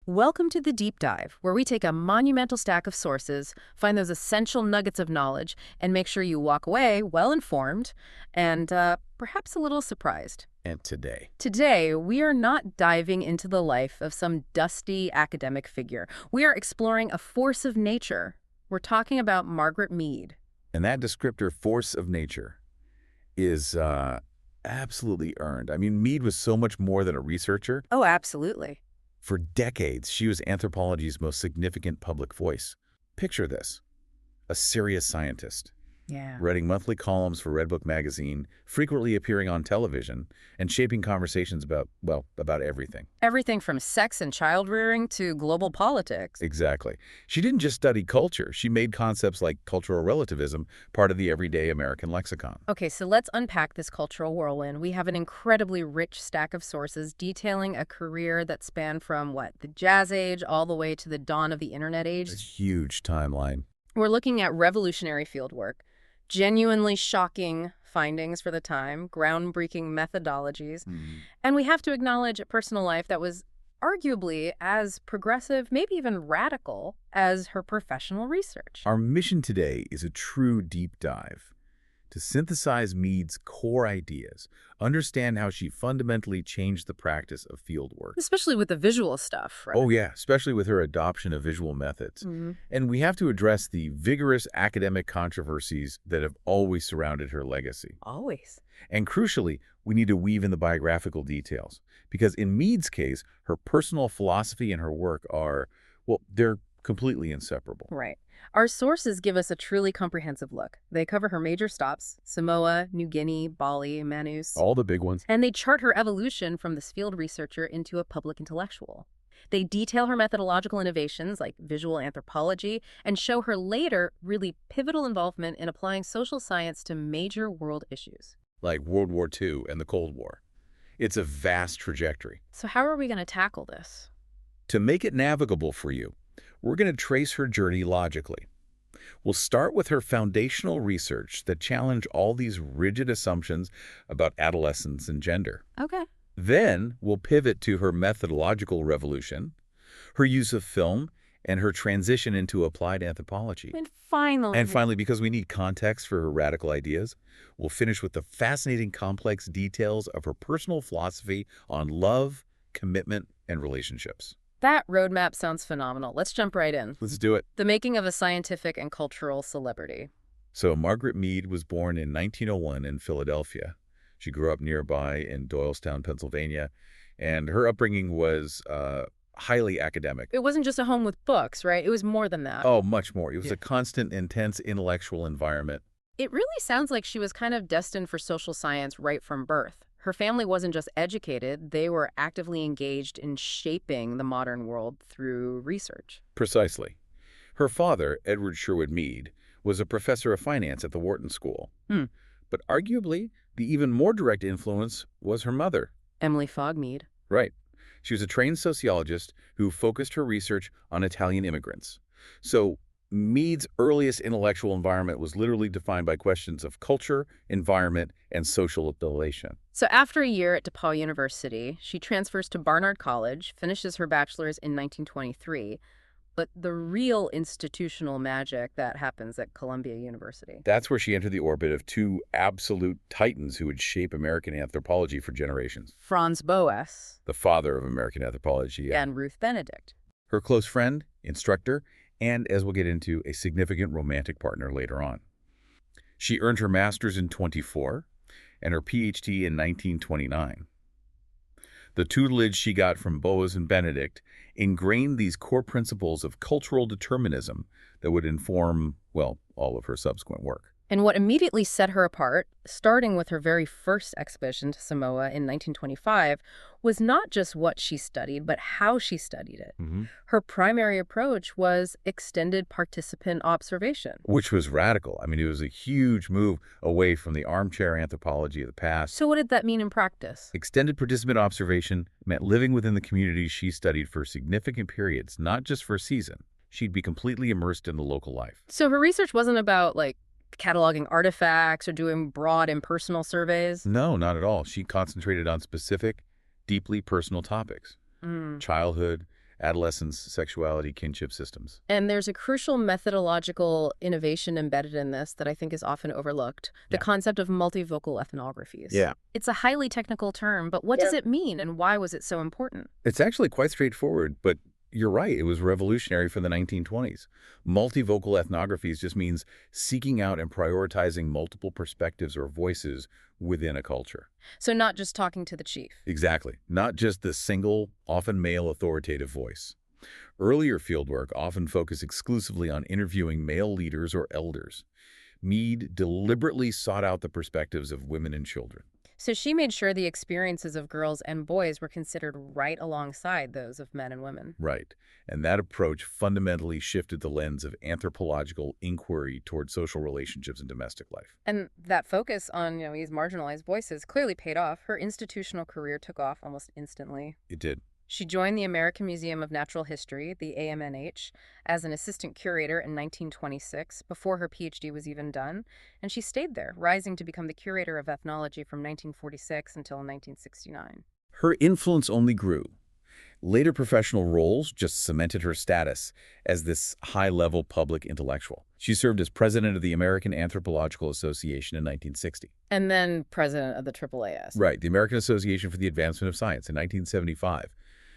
Welcome to the Deep Dive, where we take a monumental stack of sources, find those essential nuggets of knowledge, and make sure you walk away well-informed and perhaps a little surprised. And today? Today, we are not diving into the life of some dusty academic figure. We are exploring a force of nature. We're talking about Margaret Mead. And that descriptor, force of nature, is absolutely earned. I mean, Mead was so much more than a researcher. Oh, absolutely. For decades, she was anthropology's most significant public voice. Picture this: a serious scientist, writing monthly columns for Redbook magazine, frequently appearing on television, and shaping conversations about everything. Everything from sex and child-rearing to global politics. Exactly. She didn't just study culture. She made concepts like cultural relativism part of the everyday American lexicon. Okay, so let's unpack this cultural whirlwind. We have an incredibly rich stack of sources detailing a career that spanned from, the Jazz Age all the way to the dawn of the Internet age. A huge timeline. We're looking at revolutionary fieldwork, genuinely shocking findings for the time, groundbreaking methodologies, and we have to acknowledge a personal life that was arguably as progressive, maybe even radical, as her professional research. Our mission today is a true deep dive to synthesize Mead's core ideas, understand how she fundamentally changed the practice of fieldwork. Especially with the visual stuff, right? Oh yeah, especially with her adoption of visual methods. And we have to address the vigorous academic controversies that have always surrounded her legacy. Always. And crucially, we need to weave in the biographical details, because in Mead's case, her personal philosophy and her work are, they're completely inseparable. Right. Our sources give us a truly comprehensive look. They cover her major stops: Samoa, New Guinea, Bali, Manus. All the big ones. And they chart her evolution from this field researcher into a public intellectual. They detail her methodological innovations like visual anthropology and show her later really pivotal involvement in applying social science to major world issues. Like World War II and the Cold War. It's a vast trajectory. So how are we going to tackle this? To make it navigable for you, we're going to trace her journey logically. We'll start with her foundational research that challenge all these rigid assumptions about adolescence and gender. Okay. Then we'll pivot to her methodological revolution, her use of film, and her transition into applied anthropology. And finally, because we need context for her radical ideas, we'll finish with the fascinating complex details of her personal philosophy on love, commitment, and relationships. That roadmap sounds phenomenal. Let's jump right in. Let's do it. The making of a scientific and cultural celebrity. So Margaret Mead was born in 1901 in Philadelphia. She grew up nearby in Doylestown, Pennsylvania, and her upbringing was highly academic. It wasn't just a home with books, right? It was more than that. Oh, much more. It was a constant, intense intellectual environment. It really sounds like she was kind of destined for social science right from birth. Her family wasn't just educated, they were actively engaged in shaping the modern world through research. Precisely. Her father, Edward Sherwood Mead, was a professor of finance at the Wharton School. But arguably, the even more direct influence was her mother. Emily Fogg Mead. Right. She was a trained sociologist who focused her research on Italian immigrants. So Mead's earliest intellectual environment was literally defined by questions of culture, environment, and social relation. So after a year at DePaul University, she transfers to Barnard College, finishes her bachelor's in 1923. But the real institutional magic that happens at Columbia University. That's where she entered the orbit of two absolute titans who would shape American anthropology for generations. Franz Boas, the father of American anthropology. And Ruth Benedict. Her close friend, instructor, and, as we'll get into, a significant romantic partner later on. She earned her master's in 1924 and her PhD in 1929. The tutelage she got from Boas and Benedict ingrained these core principles of cultural determinism that would inform, all of her subsequent work. And what immediately set her apart, starting with her very first expedition to Samoa in 1925, was not just what she studied, but how she studied it. Her primary approach was extended participant observation. Which was radical. I mean, it was a huge move away from the armchair anthropology of the past. So what did that mean in practice? Extended participant observation meant living within the communities she studied for significant periods, not just for a season. She'd be completely immersed in the local life. So her research wasn't about, cataloging artifacts or doing broad impersonal surveys? No, not at all. She concentrated on specific, deeply personal topics. Childhood, adolescence, sexuality, kinship systems. And there's a crucial methodological innovation embedded in this that I think is often overlooked, the Yeah. concept of multivocal ethnographies. Yeah. It's a highly technical term, but what does it mean and why was it so important? It's actually quite straightforward, but you're right, it was revolutionary for the 1920s. Multivocal ethnographies just means seeking out and prioritizing multiple perspectives or voices within a culture. So not just talking to the chief. Exactly. Not just the single, often male authoritative voice. Earlier fieldwork often focused exclusively on interviewing male leaders or elders. Mead deliberately sought out the perspectives of women and children. So she made sure the experiences of girls and boys were considered right alongside those of men and women. Right. And that approach fundamentally shifted the lens of anthropological inquiry toward social relationships and domestic life. And that focus on, these marginalized voices clearly paid off. Her institutional career took off almost instantly. It did. She joined the American Museum of Natural History, the AMNH, as an assistant curator in 1926, before her PhD was even done, and she stayed there, rising to become the curator of ethnology from 1946 until 1969. Her influence only grew. Later professional roles just cemented her status as this high-level public intellectual. She served as president of the American Anthropological Association in 1960. And then president of the AAAS. Right, the American Association for the Advancement of Science in 1975.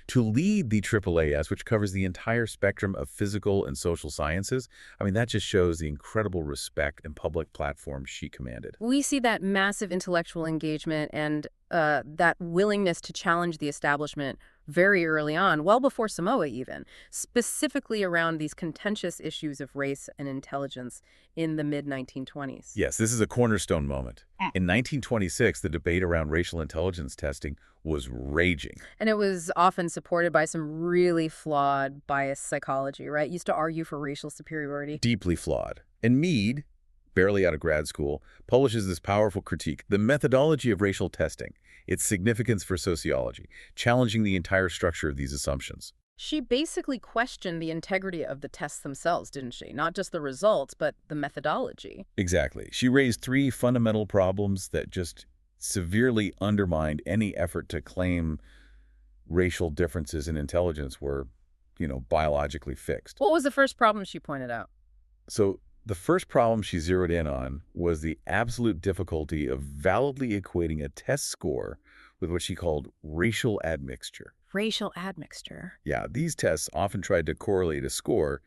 To lead the AAAS, which covers the entire spectrum of physical and social sciences, that just shows the incredible respect and public platform she commanded. We see that massive intellectual engagement and that willingness to challenge the establishment very early on, well before Samoa even, specifically around these contentious issues of race and intelligence in the mid-1920s. Yes, this is a cornerstone moment. In 1926, the debate around racial intelligence testing was raging. And it was often supported by some really flawed biased psychology, right? Used to argue for racial superiority. Deeply flawed. And Mead, barely out of grad school, publishes this powerful critique, The Methodology of Racial Testing, Its Significance for Sociology, challenging the entire structure of these assumptions. She basically questioned the integrity of the tests themselves, didn't she? Not just the results, but the methodology. Exactly. She raised three fundamental problems that just severely undermined any effort to claim racial differences in intelligence were, biologically fixed. What was the first problem she pointed out? So the first problem she zeroed in on was the absolute difficulty of validly equating a test score with what she called racial admixture. Racial admixture. Yeah, these tests often tried to correlate a score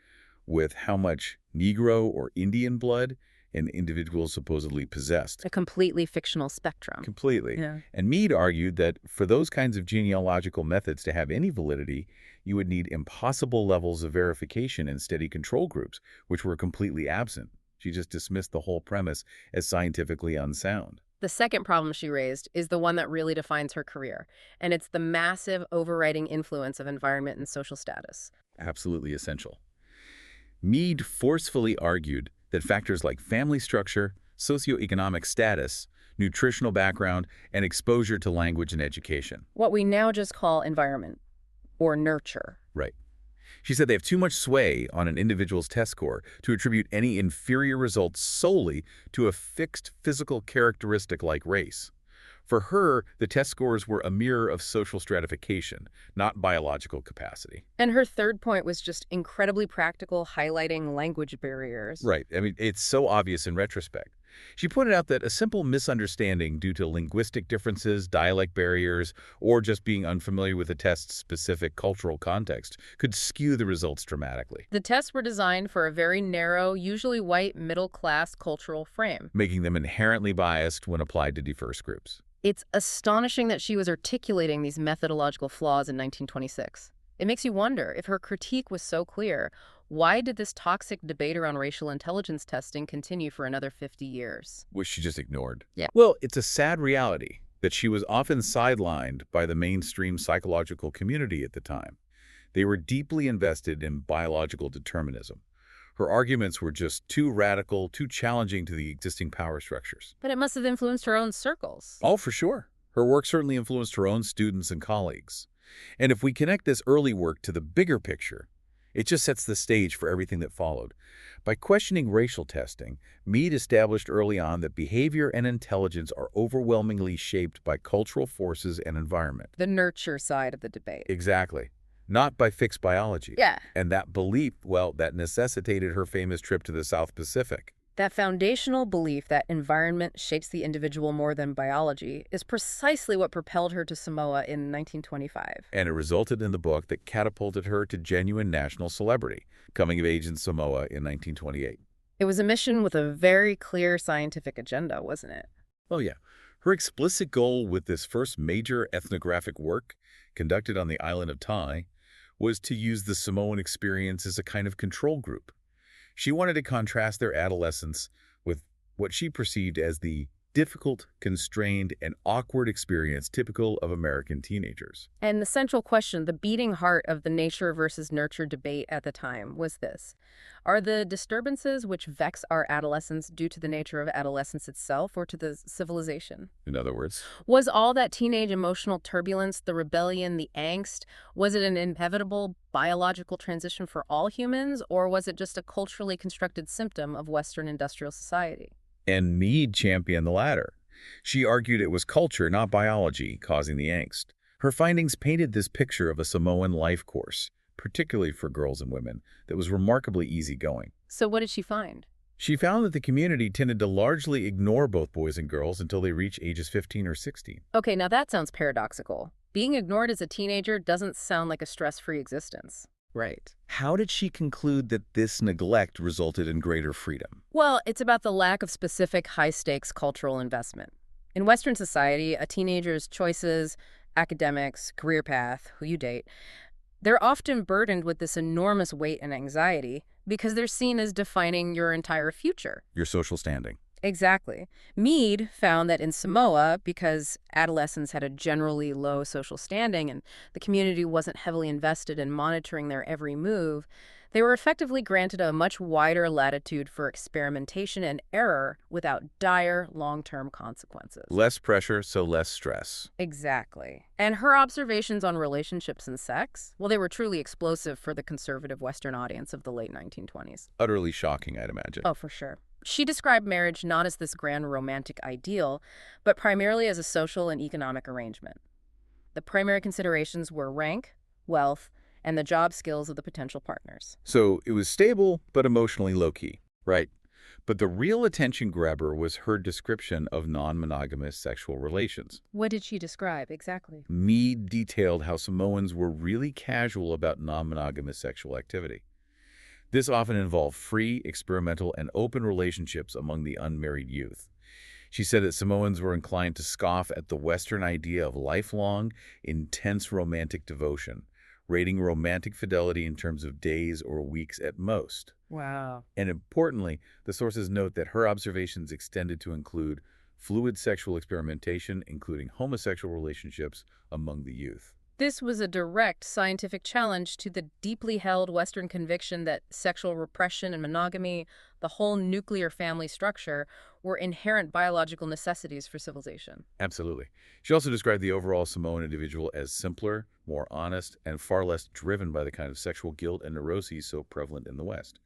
with how much Negro or Indian blood an individual supposedly possessed. A completely fictional spectrum. Completely. Yeah. And Mead argued that for those kinds of genealogical methods to have any validity, you would need impossible levels of verification in steady control groups, which were completely absent. She just dismissed the whole premise as scientifically unsound. The second problem she raised is the one that really defines her career, and it's the massive overriding influence of environment and social status. Absolutely essential. Mead forcefully argued that factors like family structure, socioeconomic status, nutritional background, and exposure to language and education. What we now just call environment, or nurture. Right. She said they have too much sway on an individual's test score to attribute any inferior results solely to a fixed physical characteristic like race. For her, the test scores were a mirror of social stratification, not biological capacity. And her third point was just incredibly practical, highlighting language barriers. Right. It's so obvious in retrospect. She pointed out that a simple misunderstanding due to linguistic differences, dialect barriers, or just being unfamiliar with the test's specific cultural context could skew the results dramatically. The tests were designed for a very narrow, usually white, middle-class cultural frame, making them inherently biased when applied to diverse groups. It's astonishing that she was articulating these methodological flaws in 1926. It makes you wonder, if her critique was so clear, why did this toxic debate around racial intelligence testing continue for another 50 years? Which she just ignored. Yeah. Well, it's a sad reality that she was often sidelined by the mainstream psychological community at the time. They were deeply invested in biological determinism. Her arguments were just too radical, too challenging to the existing power structures. But it must have influenced her own circles. Oh, for sure. Her work certainly influenced her own students and colleagues. And if we connect this early work to the bigger picture, it just sets the stage for everything that followed. By questioning racial testing, Mead established early on that behavior and intelligence are overwhelmingly shaped by cultural forces and environment. The nurture side of the debate. Exactly. not by fixed biology. Yeah. And that belief, well, that necessitated her famous trip to the South Pacific. That foundational belief that environment shapes the individual more than biology is precisely what propelled her to Samoa in 1925. And it resulted in the book that catapulted her to genuine national celebrity, coming of age in Samoa in 1928. It was a mission with a very clear scientific agenda, wasn't it? Oh, yeah. Her explicit goal with this first major ethnographic work, conducted on the island of Tai, was to use the Samoan experience as a kind of control group. She wanted to contrast their adolescence with what she perceived as the difficult, constrained, and awkward experience typical of American teenagers. And the central question, the beating heart of the nature versus nurture debate at the time, was this. Are the disturbances which vex our adolescence due to the nature of adolescence itself or to the civilization? In other words, Was all that teenage emotional turbulence, the rebellion, the angst, was it an inevitable biological transition for all humans, or was it just a culturally constructed symptom of Western industrial society? and Mead championed the latter. She argued it was culture, not biology, causing the angst. Her findings painted this picture of a Samoan life course, particularly for girls and women, that was remarkably easygoing. So what did she find? She found that the community tended to largely ignore both boys and girls until they reach ages 15 or 16. Okay, now that sounds paradoxical. Being ignored as a teenager doesn't sound like a stress-free existence. Right. How did she conclude that this neglect resulted in greater freedom? Well, it's about the lack of specific high-stakes cultural investment. In Western society, a teenager's choices, academics, career path, who you date, they're often burdened with this enormous weight and anxiety because they're seen as defining your entire future. Your social standing. Exactly. Mead found that in Samoa, because adolescents had a generally low social standing and the community wasn't heavily invested in monitoring their every move, they were effectively granted a much wider latitude for experimentation and error without dire long-term consequences. Less pressure, so less stress. Exactly. And her observations on relationships and sex, well, they were truly explosive for the conservative Western audience of the late 1920s. Utterly shocking, I'd imagine. Oh, for sure. She described marriage not as this grand romantic ideal, but primarily as a social and economic arrangement. The primary considerations were rank, wealth, and the job skills of the potential partners. So it was stable, but emotionally low-key. Right. But the real attention grabber was her description of non-monogamous sexual relations. What did she describe exactly? Mead detailed how Samoans were really casual about non-monogamous sexual activity. This often involved free, experimental, and open relationships among the unmarried youth. She said that Samoans were inclined to scoff at the Western idea of lifelong, intense romantic devotion, rating romantic fidelity in terms of days or weeks at most. Wow. And importantly, the sources note that her observations extended to include fluid sexual experimentation, including homosexual relationships among the youth. This was a direct scientific challenge to the deeply held Western conviction that sexual repression and monogamy, the whole nuclear family structure, were inherent biological necessities for civilization. Absolutely. She also described the overall Samoan individual as simpler, more honest, and far less driven by the kind of sexual guilt and neuroses so prevalent in the West.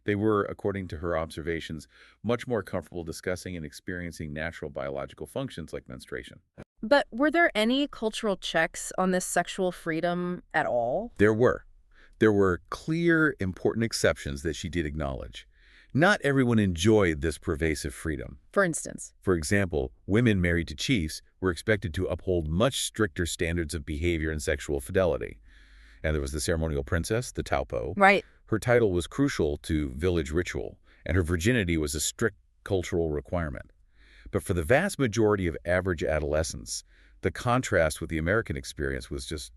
They were, according to her observations, much more comfortable discussing and experiencing natural biological functions like menstruation. But were there any cultural checks on this sexual freedom at all? There were. There were clear, important exceptions that she did acknowledge. Not everyone enjoyed this pervasive freedom. For instance? For example, women married to chiefs were expected to uphold much stricter standards of behavior and sexual fidelity. And there was the ceremonial princess, the taupo. Right. Her title was crucial to village ritual, and her virginity was a strict cultural requirement. But for the vast majority of average adolescents, the contrast with the American experience was just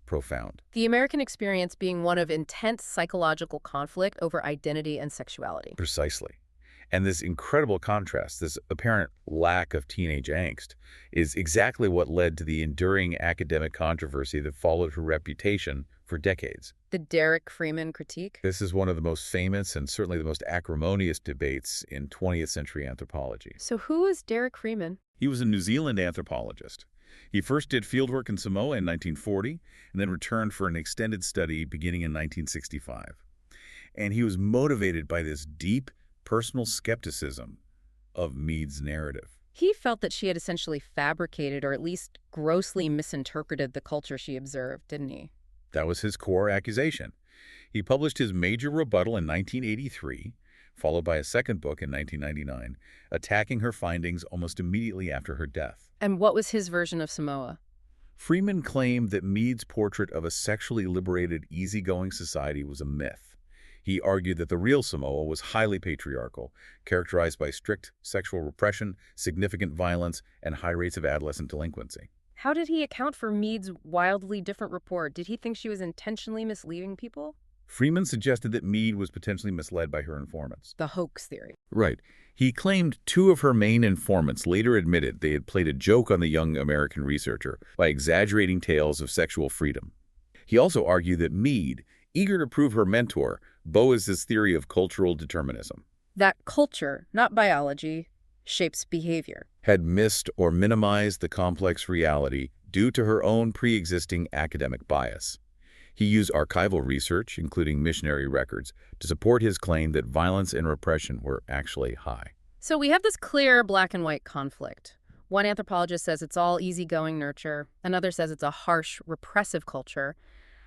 profound. The American experience being one of intense psychological conflict over identity and sexuality. Precisely. And this incredible contrast, this apparent lack of teenage angst, is exactly what led to the enduring academic controversy that followed her reputation for decades. The Derek Freeman critique? This is one of the most famous and certainly the most acrimonious debates in 20th century anthropology. So who is Derek Freeman? He was a New Zealand anthropologist. He first did fieldwork in Samoa in 1940 and then returned for an extended study beginning in 1965. And he was motivated by this deep personal skepticism of Mead's narrative. He felt that she had essentially fabricated or at least grossly misinterpreted the culture she observed, didn't he? That was his core accusation. He published his major rebuttal in 1983, followed by a second book in 1999, attacking her findings almost immediately after her death. And what was his version of Samoa? Freeman claimed that Mead's portrait of a sexually liberated, easygoing society was a myth. He argued that the real Samoa was highly patriarchal, characterized by strict sexual repression, significant violence, and high rates of adolescent delinquency. How did he account for Mead's wildly different report? Did he think she was intentionally misleading people? Freeman suggested that Mead was potentially misled by her informants. The hoax theory. Right. He claimed two of her main informants later admitted they had played a joke on the young American researcher by exaggerating tales of sexual freedom. He also argued that Mead, eager to prove her mentor, Boas's theory of cultural determinism, That culture, not biology, shapes behavior. had missed or minimized the complex reality due to her own pre-existing academic bias. He used archival research, including missionary records, to support his claim that violence and repression were actually high. So we have this clear black and white conflict. One anthropologist says it's all easygoing nurture. Another says it's a harsh, repressive culture.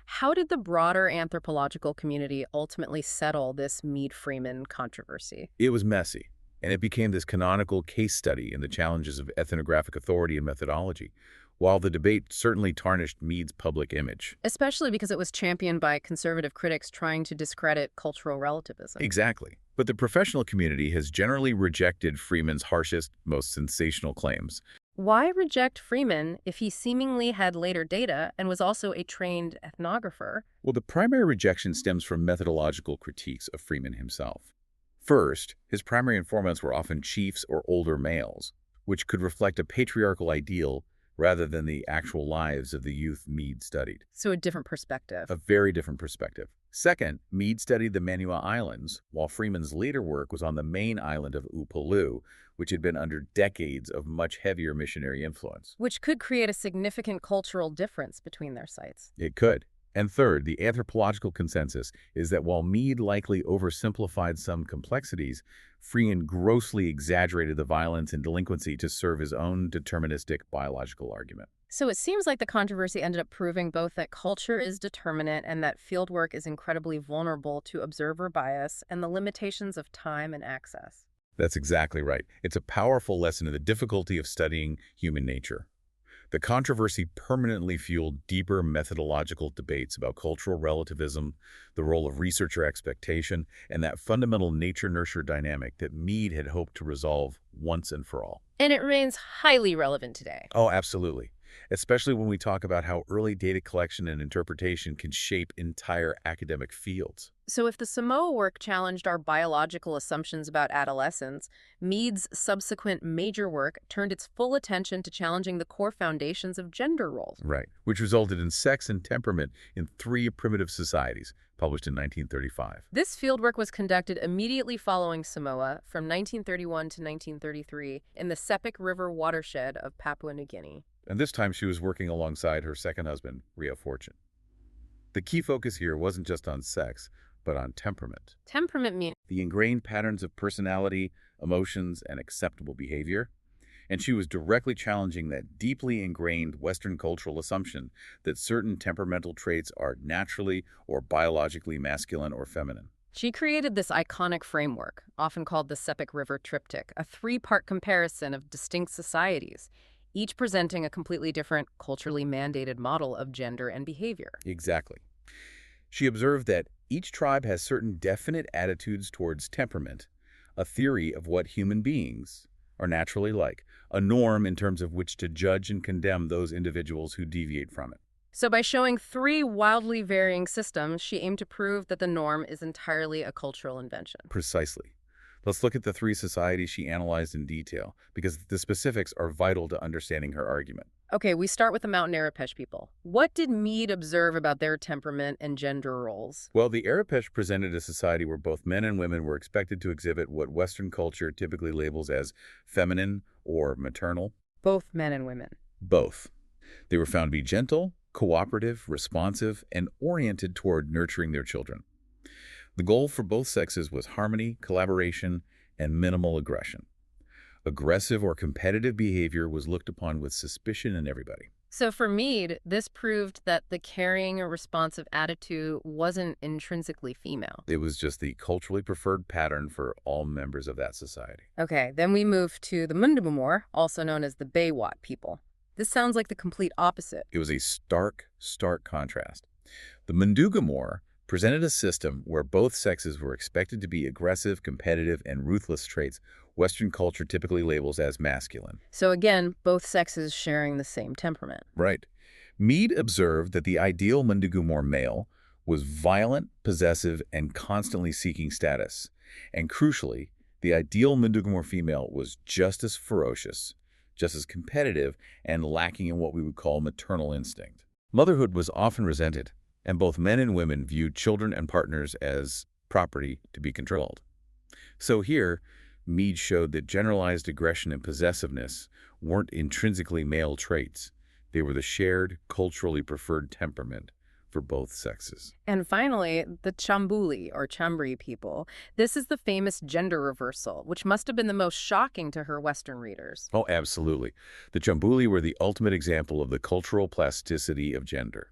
How did the broader anthropological community ultimately settle this Mead-Freeman controversy? It was messy, and it became this canonical case study in the challenges of ethnographic authority and methodology, while the debate certainly tarnished Mead's public image. Especially because it was championed by conservative critics trying to discredit cultural relativism. Exactly. But the professional community has generally rejected Freeman's harshest, most sensational claims. Why reject Freeman if he seemingly had later data and was also a trained ethnographer? Well, the primary rejection stems from methodological critiques of Freeman himself. First, his primary informants were often chiefs or older males, which could reflect a patriarchal ideal rather than the actual lives of the youth Mead studied. So a different perspective. A very different perspective. Second, Mead studied the Manua Islands, while Freeman's later work was on the main island of Upolu, which had been under decades of much heavier missionary influence. Which could create a significant cultural difference between their sites. It could. And third, the anthropological consensus is that while Mead likely oversimplified some complexities, Freeman grossly exaggerated the violence and delinquency to serve his own deterministic biological argument. So it seems like the controversy ended up proving both that culture is determinate and that fieldwork is incredibly vulnerable to observer bias and the limitations of time and access. That's exactly right. It's a powerful lesson in the difficulty of studying human nature. The controversy permanently fueled deeper methodological debates about cultural relativism, the role of researcher expectation, and that fundamental nature-nurture dynamic that Mead had hoped to resolve once and for all. And it remains highly relevant today. Oh, absolutely. Especially when we talk about how early data collection and interpretation can shape entire academic fields. So if the Samoa work challenged our biological assumptions about adolescence, Mead's subsequent major work turned its full attention to challenging the core foundations of gender roles. Right, which resulted in Sex and Temperament in 3 Primitive Societies, published in 1935. This fieldwork was conducted immediately following Samoa from 1931 to 1933 in the Sepik River watershed of Papua New Guinea. And this time she was working alongside her second husband, Rio Fortune. The key focus here wasn't just on sex, but on temperament. Temperament means The ingrained patterns of personality, emotions, and acceptable behavior. And she was directly challenging that deeply ingrained Western cultural assumption that certain temperamental traits are naturally or biologically masculine or feminine. she created this iconic framework, often called the Sepik River Triptych, a 3-part comparison of distinct societies, each presenting a completely different, culturally mandated model of gender and behavior. Exactly. She observed that each tribe has certain definite attitudes towards temperament, a theory of what human beings are naturally like, a norm in terms of which to judge and condemn those individuals who deviate from it. So by showing 3 wildly varying systems, she aimed to prove that the norm is entirely a cultural invention. Precisely. Let's look at the 3 societies she analyzed in detail, because the specifics are vital to understanding her argument. Okay, we start with the Mountain Arapesh people. What did Mead observe about their temperament and gender roles? Well, the Arapesh presented a society where both men and women were expected to exhibit what Western culture typically labels as feminine or maternal. Both men and women. Both. They were found to be gentle, cooperative, responsive, and oriented toward nurturing their children. The goal for both sexes was harmony, collaboration, and minimal aggression. Aggressive or competitive behavior was looked upon with suspicion in everybody. So for Mead, this proved that the caring or responsive attitude wasn't intrinsically female. It was just the culturally preferred pattern for all members of that society. Okay, then we move to the Mundumumor, also known as the Baywat people. This sounds like the complete opposite. It was a stark contrast. The Mundugamor presented a system where both sexes were expected to be aggressive, competitive, and ruthless traits Western culture typically labels as masculine. So again, both sexes sharing the same temperament. Right. Mead observed that the ideal Mundugamor male was violent, possessive, and constantly seeking status. And crucially, the ideal Mundugamor female was just as ferocious, just as competitive, and lacking in what we would call maternal instinct. Motherhood was often resented, and both men and women viewed children and partners as property to be controlled. So here, Mead showed that generalized aggression and possessiveness weren't intrinsically male traits. They were the shared, culturally preferred temperament for both sexes. And finally, the Chambuli, or Chambri people. This is the famous gender reversal, which must have been the most shocking to her Western readers. Oh, absolutely. The Chambuli were the ultimate example of the cultural plasticity of gender.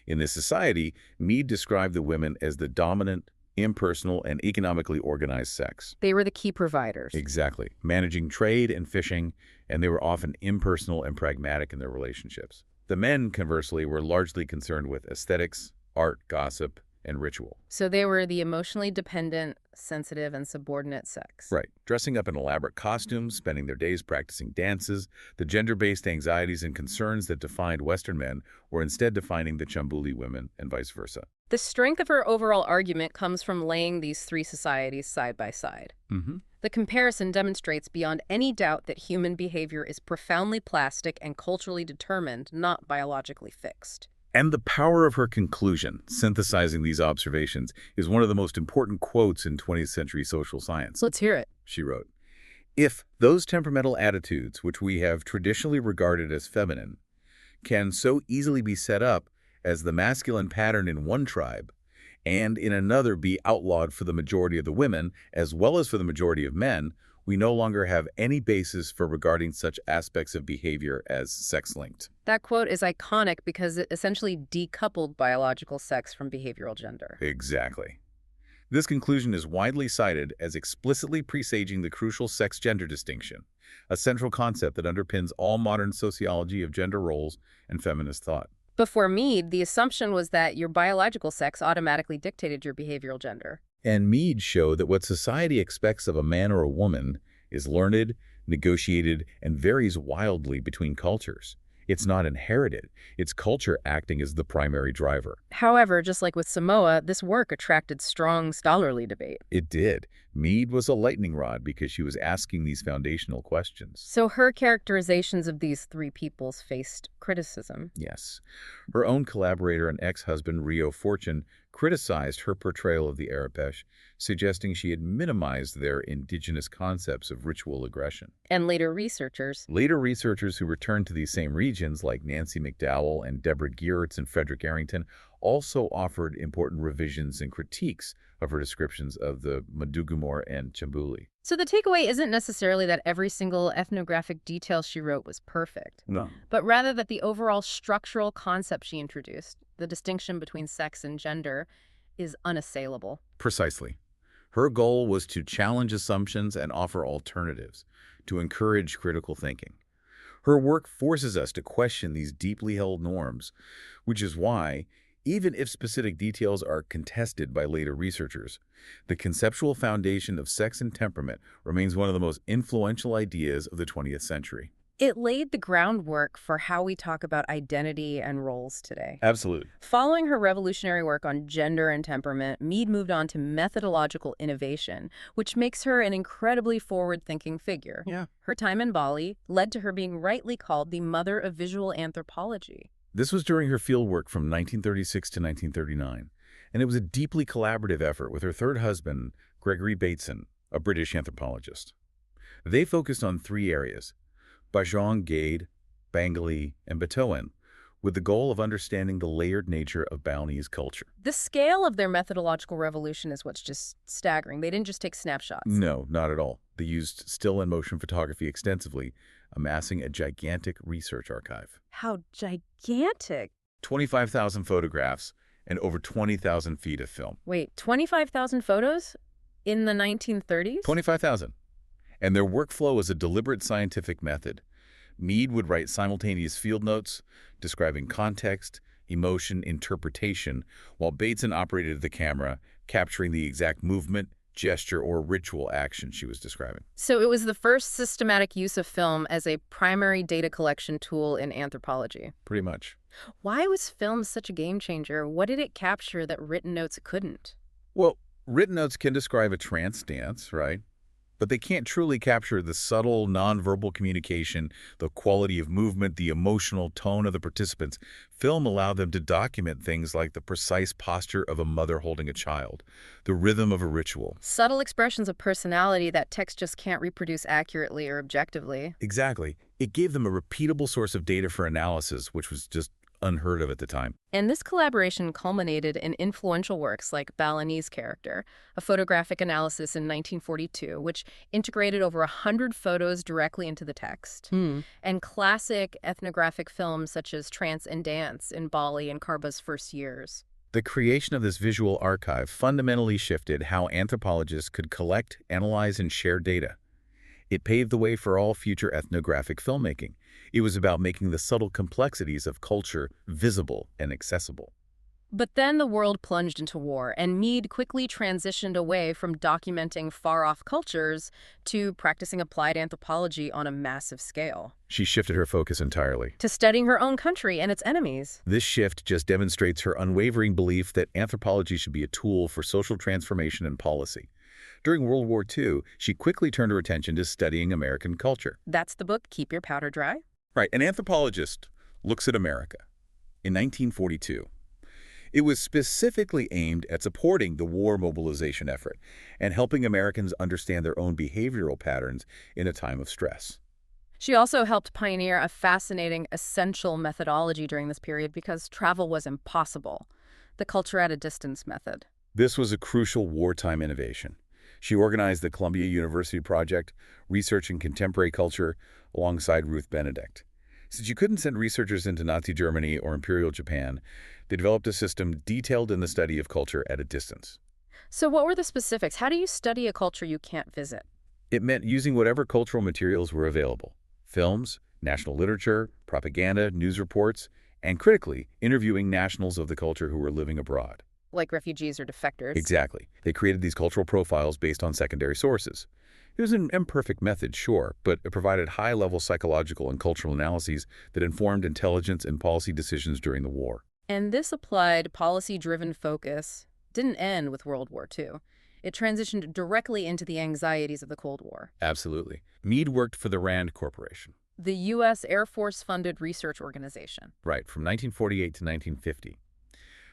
In this society, Mead described the women as the dominant, impersonal, and economically organized sex. They were the key providers. Exactly. Managing trade and fishing, and they were often impersonal and pragmatic in their relationships. The men, conversely, were largely concerned with aesthetics, art, gossip, and ritual. So they were the emotionally dependent, sensitive, and subordinate sex. Right. Dressing up in elaborate costumes, spending their days practicing dances, the gender-based anxieties and concerns that defined Western men were instead defining the Chambuli women and vice versa. The strength of her overall argument comes from laying these three societies side by side. The comparison demonstrates beyond any doubt that human behavior is profoundly plastic and culturally determined, not biologically fixed. And the power of her conclusion, synthesizing these observations, is one of the most important quotes in 20th century social science. Let's hear it. She wrote, "If those temperamental attitudes which we have traditionally regarded as feminine can so easily be set up as the masculine pattern in one tribe, and in another be outlawed for the majority of the women as well as for the majority of men, we no longer have any basis for regarding such aspects of behavior as sex-linked." That quote is iconic because it essentially decoupled biological sex from behavioral gender. Exactly. This conclusion is widely cited as explicitly presaging the crucial sex-gender distinction, a central concept that underpins all modern sociology of gender roles and feminist thought. Before Mead, the assumption was that your biological sex automatically dictated your behavioral gender. And Mead showed that what society expects of a man or a woman is learned, negotiated, and varies wildly between cultures. It's not inherited. It's culture acting as the primary driver. However, just like with Samoa, this work attracted strong scholarly debate. It did. Mead was a lightning rod because she was asking these foundational questions. So her characterizations of these three peoples faced criticism. Yes. Her own collaborator and ex-husband, Rio Fortune, criticized her portrayal of the Arapesh, suggesting she had minimized their indigenous concepts of ritual aggression. And later researchers who returned to these same regions, like Nancy McDowell and Deborah Geertz and Frederick Arrington, also offered important revisions and critiques of her descriptions of the Mundugumor and Chambuli. So the takeaway isn't necessarily that every single ethnographic detail she wrote was perfect. No. But rather that the overall structural concept she introduced, the distinction between sex and gender, is unassailable. Precisely. Her goal was to challenge assumptions and offer alternatives, to encourage critical thinking. Her work forces us to question these deeply held norms, which is why, even if specific details are contested by later researchers, the conceptual foundation of sex and temperament remains one of the most influential ideas of the 20th century. It laid the groundwork for how we talk about identity and roles today. Absolutely. Following her revolutionary work on gender and temperament, Mead moved on to methodological innovation, which makes her an incredibly forward-thinking figure. Yeah. Her time in Bali led to her being rightly called the mother of visual anthropology. This was during her fieldwork from 1936 to 1939, and it was a deeply collaborative effort with her third husband, Gregory Bateson, a British anthropologist. They focused on three areas: Bajong, Gade, Bengali, and Betoan, with the goal of understanding the layered nature of Balinese culture. The scale of their methodological revolution is what's just staggering. They didn't just take snapshots. No, not at all. They used still and motion photography extensively, amassing a gigantic research archive. How gigantic. 25,000 photographs and over 20,000 feet of film. Wait, 25,000 photos in the 1930s? 25,000. And their workflow was a deliberate scientific method. Mead would write simultaneous field notes describing context, emotion, interpretation, while Bateson operated the camera, capturing the exact movement, gesture, or ritual action she was describing. So it was the first systematic use of film as a primary data collection tool in anthropology. Pretty much. Why was film such a game changer? What did it capture that written notes couldn't? Well, written notes can describe a trance dance, right? But they can't truly capture the subtle, nonverbal communication, the quality of movement, the emotional tone of the participants. Film allowed them to document things like the precise posture of a mother holding a child, the rhythm of a ritual. Subtle expressions of personality that text just can't reproduce accurately or objectively. Exactly. It gave them a repeatable source of data for analysis, which was just unheard of at the time. And this collaboration culminated in influential works like Balinese Character, a photographic analysis in 1942, which integrated over 100 photos directly into the text, and classic ethnographic films such as Trance and Dance in Bali and Karba's first years. The creation of this visual archive fundamentally shifted how anthropologists could collect, analyze, and share data. It paved the way for all future ethnographic filmmaking. It was about making the subtle complexities of culture visible and accessible. But then the world plunged into war, and Mead quickly transitioned away from documenting far-off cultures to practicing applied anthropology on a massive scale. She shifted her focus entirely. To studying her own country and its enemies. This shift just demonstrates her unwavering belief that anthropology should be a tool for social transformation and policy. During World War II, she quickly turned her attention to studying American culture. That's the book, Keep Your Powder Dry? Right, an anthropologist looks at America in 1942. It was specifically aimed at supporting the war mobilization effort and helping Americans understand their own behavioral patterns in a time of stress. She also helped pioneer a fascinating, essential methodology during this period because travel was impossible, the culture at a distance method. This was a crucial wartime innovation. She organized the Columbia University Project, researching contemporary culture alongside Ruth Benedict. Since you couldn't send researchers into Nazi Germany or Imperial Japan, they developed a system detailed in the study of culture at a distance. So what were the specifics? How do you study a culture you can't visit? It meant using whatever cultural materials were available: films, national literature, propaganda, news reports, and critically, interviewing nationals of the culture who were living abroad. Like refugees or defectors? Exactly. They created these cultural profiles based on secondary sources. It was an imperfect method, sure, but it provided high-level psychological and cultural analyses that informed intelligence and policy decisions during the war. And this applied, policy-driven focus didn't end with World War II. It transitioned directly into the anxieties of the Cold War. Absolutely. Mead worked for the RAND Corporation. The U.S. Air Force-funded research organization. Right, from 1948 to 1950.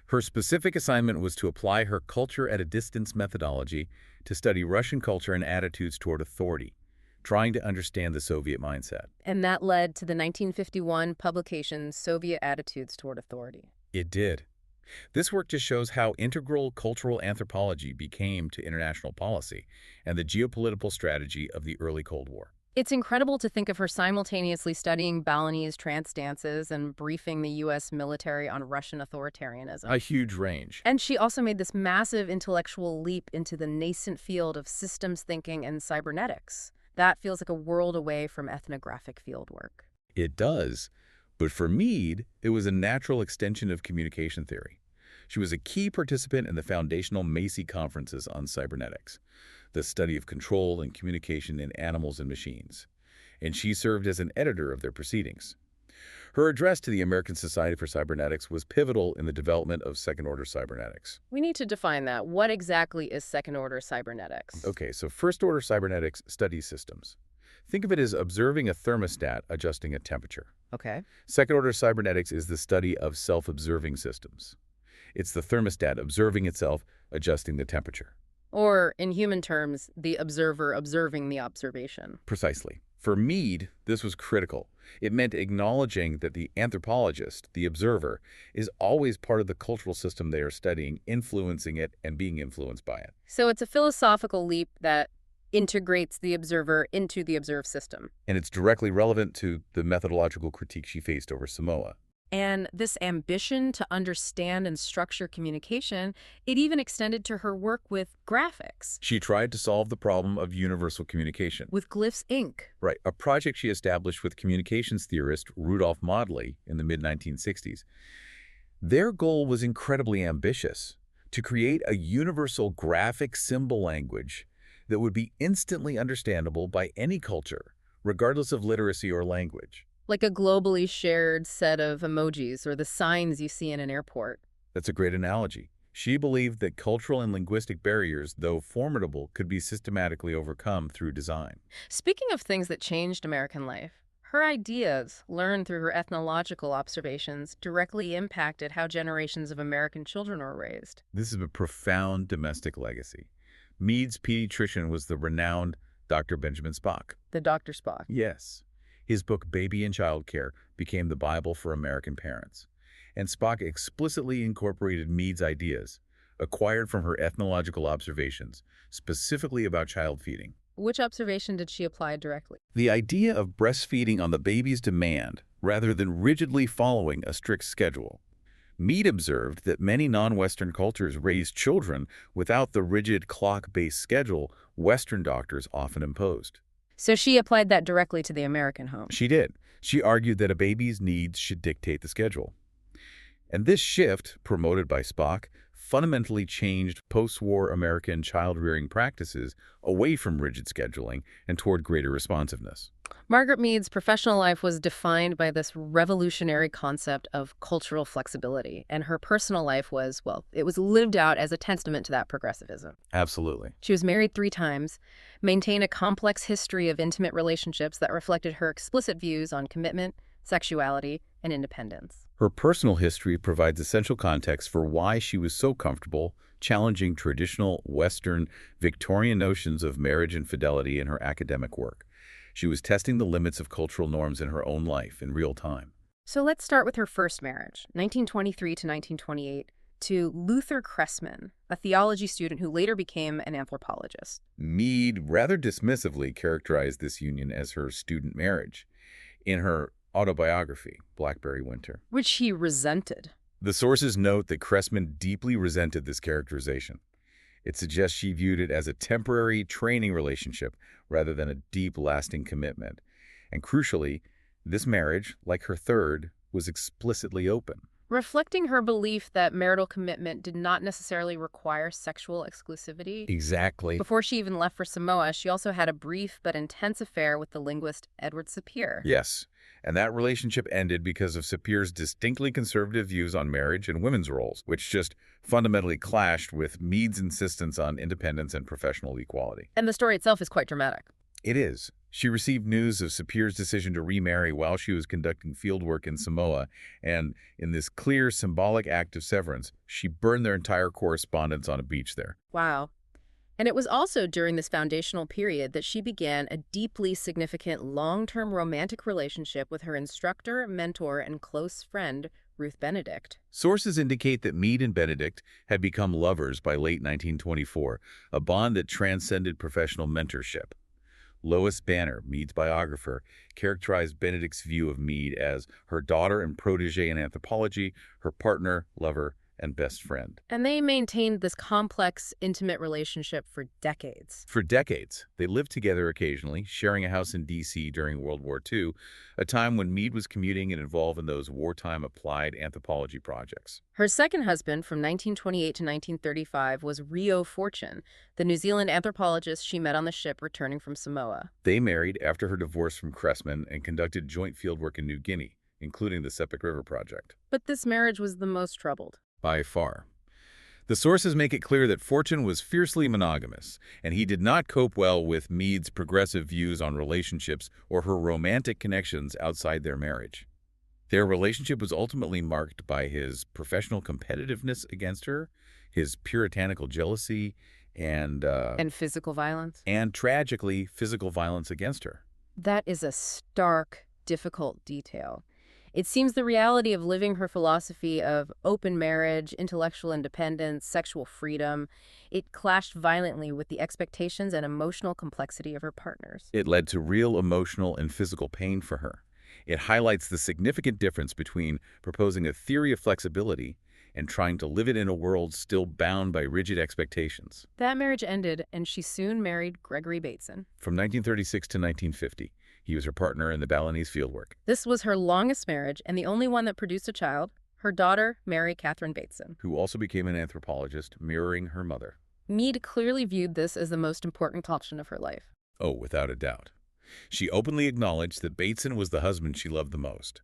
Her specific assignment was to apply her culture at a distance methodology to study Russian culture and attitudes toward authority, trying to understand the Soviet mindset. And that led to the 1951 publication Soviet Attitudes Toward Authority. It did. This work just shows how integral cultural anthropology became to international policy and the geopolitical strategy of the early Cold War. It's incredible to think of her simultaneously studying Balinese trance dances and briefing the U.S. military on Russian authoritarianism. A huge range. And she also made this massive intellectual leap into the nascent field of systems thinking and cybernetics. That feels like a world away from ethnographic fieldwork. It does. But for Mead, it was a natural extension of communication theory. She was a key participant in the foundational Macy conferences on cybernetics, the study of control and communication in animals and machines, and she served as an editor of their proceedings. Her address to the American Society for Cybernetics was pivotal in the development of second-order cybernetics. We need to define that. What exactly is second-order cybernetics? Okay, so first-order cybernetics studies systems. Think of it as observing a thermostat adjusting a temperature. Okay. Second-order cybernetics is the study of self-observing systems. It's the thermostat observing itself, adjusting the temperature. Or, in human terms, the observer observing the observation. Precisely. For Mead, this was critical. It meant acknowledging that the anthropologist, the observer, is always part of the cultural system they are studying, influencing it and being influenced by it. So it's a philosophical leap that integrates the observer into the observed system. And it's directly relevant to the methodological critique she faced over Samoa. And this ambition to understand and structure communication, it even extended to her work with graphics. She tried to solve the problem of universal communication. With Glyphs, Inc. Right, a project she established with communications theorist Rudolf Maudsley in the mid-1960s. Their goal was incredibly ambitious, to create a universal graphic symbol language that would be instantly understandable by any culture, regardless of literacy or language. Like a globally shared set of emojis or the signs you see in an airport. That's a great analogy. She believed that cultural and linguistic barriers, though formidable, could be systematically overcome through design. Speaking of things that changed American life, her ideas, learned through her ethnological observations, directly impacted how generations of American children were raised. This is a profound domestic legacy. Mead's pediatrician was the renowned Dr. Benjamin Spock. The Dr. Spock. Yes. His book, Baby and Child Care, became the Bible for American parents. And Spock explicitly incorporated Mead's ideas, acquired from her ethnological observations, specifically about child feeding. Which observation did she apply directly? The idea of breastfeeding on the baby's demand, rather than rigidly following a strict schedule. Mead observed that many non-Western cultures raised children without the rigid clock-based schedule Western doctors often imposed. So she applied that directly to the American home. She did. She argued that a baby's needs should dictate the schedule. And this shift, promoted by Spock, fundamentally changed post-war American child-rearing practices away from rigid scheduling and toward greater responsiveness. Margaret Mead's professional life was defined by this revolutionary concept of cultural flexibility, and her personal life was, well, it was lived out as a testament to that progressivism. Absolutely. She was married 3 times, maintained a complex history of intimate relationships that reflected her explicit views on commitment, sexuality, and independence. Her personal history provides essential context for why she was so comfortable challenging traditional Western Victorian notions of marriage and fidelity in her academic work. She was testing the limits of cultural norms in her own life in real time. So let's start with her first marriage, 1923 to 1928, to Luther Cressman, a theology student who later became an anthropologist. Mead rather dismissively characterized this union as her student marriage in her autobiography, Blackberry Winter, Which he resented. The sources note that Cressman deeply resented this characterization. It suggests she viewed it as a temporary training relationship rather than a deep, lasting commitment. And crucially, this marriage, like her third, was explicitly open. Reflecting her belief that marital commitment did not necessarily require sexual exclusivity. Exactly. Before she even left for Samoa, she also had a brief but intense affair with the linguist Edward Sapir. Yes, and that relationship ended because of Sapir's distinctly conservative views on marriage and women's roles, which just fundamentally clashed with Mead's insistence on independence and professional equality. And the story itself is quite dramatic. It is. She received news of Sapir's decision to remarry while she was conducting fieldwork in Samoa, and in this clear, symbolic act of severance, she burned their entire correspondence on a beach there. Wow. And it was also during this foundational period that she began a deeply significant long-term romantic relationship with her instructor, mentor, and close friend, Ruth Benedict. Sources indicate that Mead and Benedict had become lovers by late 1924, a bond that transcended professional mentorship. Lois Banner, Mead's biographer, characterized Benedict's view of Mead as her daughter and protege in anthropology, her partner, lover, and best friend. And they maintained this complex, intimate relationship for decades. For decades, they lived together occasionally, sharing a house in D.C. during World War II, a time when Mead was commuting and involved in those wartime applied anthropology projects. Her second husband from 1928 to 1935 was Rio Fortune, the New Zealand anthropologist she met on the ship returning from Samoa. They married after her divorce from Cressman and conducted joint fieldwork in New Guinea, including the Sepik River Project. But this marriage was the most troubled. By far. The sources make it clear that Fortune was fiercely monogamous, and he did not cope well with Mead's progressive views on relationships or her romantic connections outside their marriage. Their relationship was ultimately marked by his professional competitiveness against her, his puritanical jealousy, and physical violence. And tragically, physical violence against her. That is a stark, difficult detail. It seems the reality of living her philosophy of open marriage, intellectual independence, sexual freedom, it clashed violently with the expectations and emotional complexity of her partners. It led to real emotional and physical pain for her. It highlights the significant difference between proposing a theory of flexibility and trying to live it in a world still bound by rigid expectations. That marriage ended, and she soon married Gregory Bateson. From 1936 to 1950, he was her partner in the Balinese fieldwork. This was her longest marriage and the only one that produced a child, her daughter, Mary Catherine Bateson, who also became an anthropologist, mirroring her mother. Mead clearly viewed this as the most important accomplishment of her life. Oh, without a doubt. She openly acknowledged that Bateson was the husband she loved the most.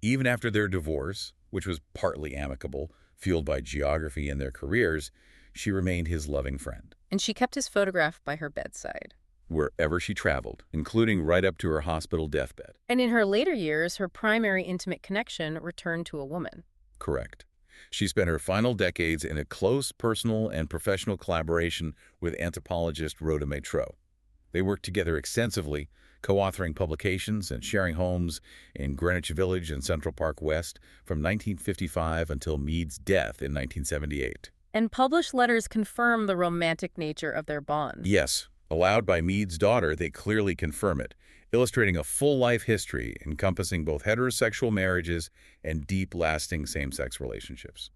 Even after their divorce, which was partly amicable, fueled by geography and their careers, she remained his loving friend. And she kept his photograph by her bedside, wherever she traveled, including right up to her hospital deathbed. And in her later years, her primary intimate connection returned to a woman. Correct. She spent her final decades in a close personal and professional collaboration with anthropologist Rhoda Métraux. They worked together extensively, co-authoring publications and sharing homes in Greenwich Village and Central Park West from 1955 until Mead's death in 1978. And published letters confirm the romantic nature of their bond. Yes, allowed by Mead's daughter, they clearly confirm it, illustrating a full life history encompassing both heterosexual marriages and deep, lasting same-sex relationships.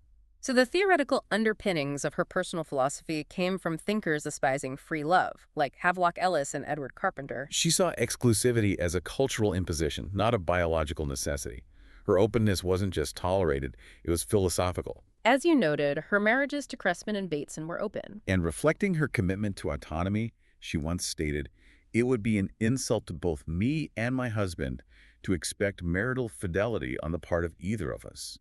So the theoretical underpinnings of her personal philosophy came from thinkers espousing free love, like Havelock Ellis and Edward Carpenter. She saw exclusivity as a cultural imposition, not a biological necessity. Her openness wasn't just tolerated, it was philosophical. As you noted, her marriages to Crespin and Bateson were open. And reflecting her commitment to autonomy, she once stated, "It would be an insult to both me and my husband to expect marital fidelity on the part of either of us."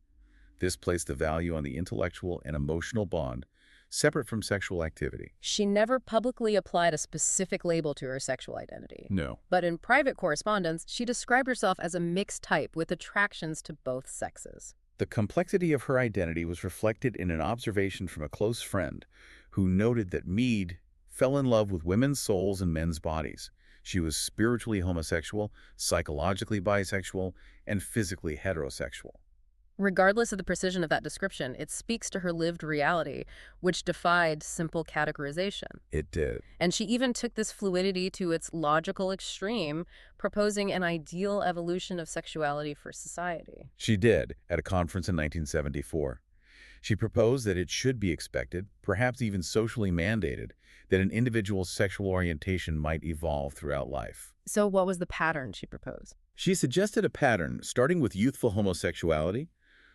This placed the value on the intellectual and emotional bond, separate from sexual activity. She never publicly applied a specific label to her sexual identity. No. But in private correspondence, she described herself as a mixed type with attractions to both sexes. The complexity of her identity was reflected in an observation from a close friend who noted that Mead fell in love with women's souls and men's bodies. She was spiritually homosexual, psychologically bisexual, and physically heterosexual. Regardless of the precision of that description, it speaks to her lived reality, which defied simple categorization. It did. And she even took this fluidity to its logical extreme, proposing an ideal evolution of sexuality for society. She did, at a conference in 1974. She proposed that it should be expected, perhaps even socially mandated, that an individual's sexual orientation might evolve throughout life. So what was the pattern she proposed? She suggested a pattern starting with youthful homosexuality,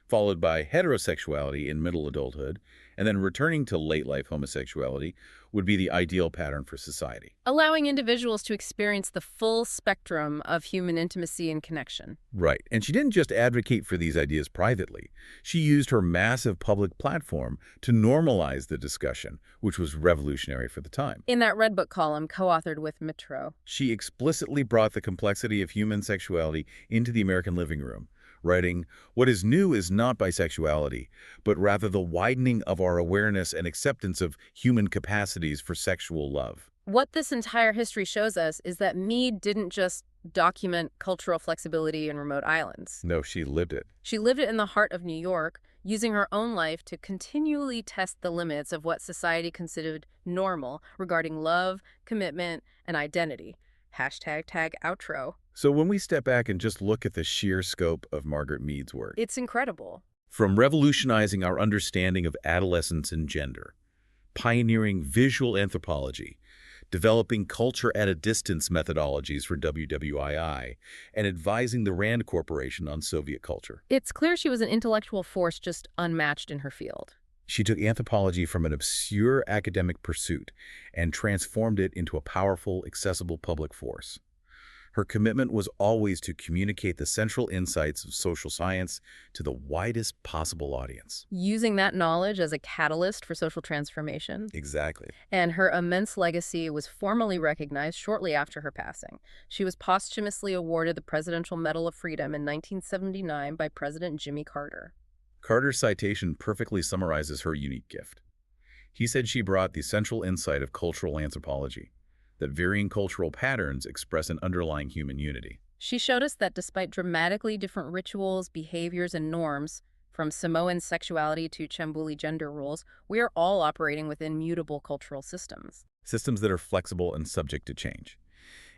followed by heterosexuality in middle adulthood, and then returning to late-life homosexuality would be the ideal pattern for society. Allowing individuals to experience the full spectrum of human intimacy and connection. Right. And she didn't just advocate for these ideas privately. She used her massive public platform to normalize the discussion, which was revolutionary for the time. In that Red Book column, co-authored with Métraux, she explicitly brought the complexity of human sexuality into the American living room, writing, "What is new is not bisexuality, but rather the widening of our awareness and acceptance of human capacities for sexual love." What this entire history shows us is that Mead didn't just document cultural flexibility in remote islands. No, she lived it. She lived it in the heart of New York, using her own life to continually test the limits of what society considered normal regarding love, commitment, and identity. #outro. So when we step back and just look at the sheer scope of Margaret Mead's work, It's incredible. from revolutionizing our understanding of adolescence and gender, pioneering visual anthropology, developing culture at a distance methodologies for WWII, and advising the Rand Corporation on Soviet culture. It's clear she was an intellectual force just unmatched in her field. She took anthropology from an obscure academic pursuit and transformed it into a powerful, accessible public force. Her commitment was always to communicate the central insights of social science to the widest possible audience. Using that knowledge as a catalyst for social transformation. Exactly. And her immense legacy was formally recognized shortly after her passing. She was posthumously awarded the Presidential Medal of Freedom in 1979 by President Jimmy Carter. Carter's citation perfectly summarizes her unique gift. He said she brought the central insight of cultural anthropology, that varying cultural patterns express an underlying human unity. She showed us that despite dramatically different rituals, behaviors, and norms, from Samoan sexuality to Chambuli gender rules, we are all operating within mutable cultural systems. Systems that are flexible and subject to change.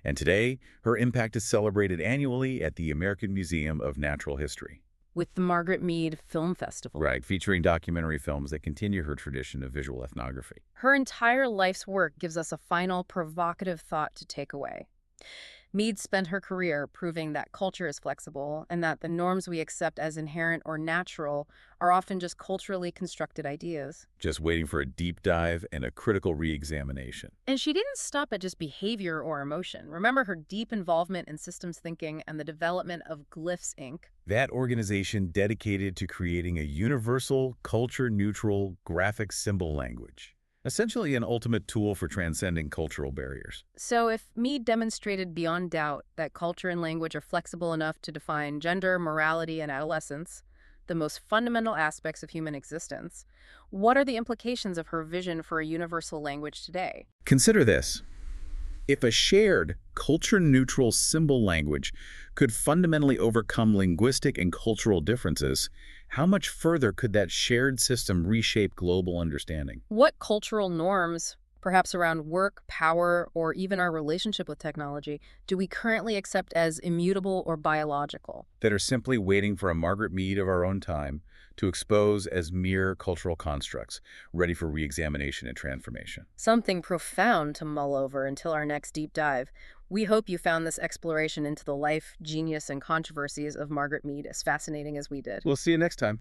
And today, her impact is celebrated annually at the American Museum of Natural History. With the Margaret Mead Film Festival. Right, featuring documentary films that continue her tradition of visual ethnography. Her entire life's work gives us a final, provocative thought to take away. Mead spent her career proving that culture is flexible and that the norms we accept as inherent or natural are often just culturally constructed ideas. Just waiting for a deep dive and a critical re-examination. And she didn't stop at just behavior or emotion. Remember her deep involvement in systems thinking and the development of Glyphs, Inc. That organization dedicated to creating a universal, culture-neutral graphic symbol language. Essentially an ultimate tool for transcending cultural barriers. So if Mead demonstrated beyond doubt that culture and language are flexible enough to define gender, morality, and adolescence, the most fundamental aspects of human existence, what are the implications of her vision for a universal language today? Consider this. If a shared, culture-neutral symbol language could fundamentally overcome linguistic and cultural differences, how much further could that shared system reshape global understanding? What cultural norms, perhaps around work, power, or even our relationship with technology, do we currently accept as immutable or biological? That are simply waiting for a Margaret Mead of our own time to expose as mere cultural constructs, ready for re-examination and transformation. Something profound to mull over until our next deep dive. We hope you found this exploration into the life, genius, and controversies of Margaret Mead as fascinating as we did. We'll see you next time.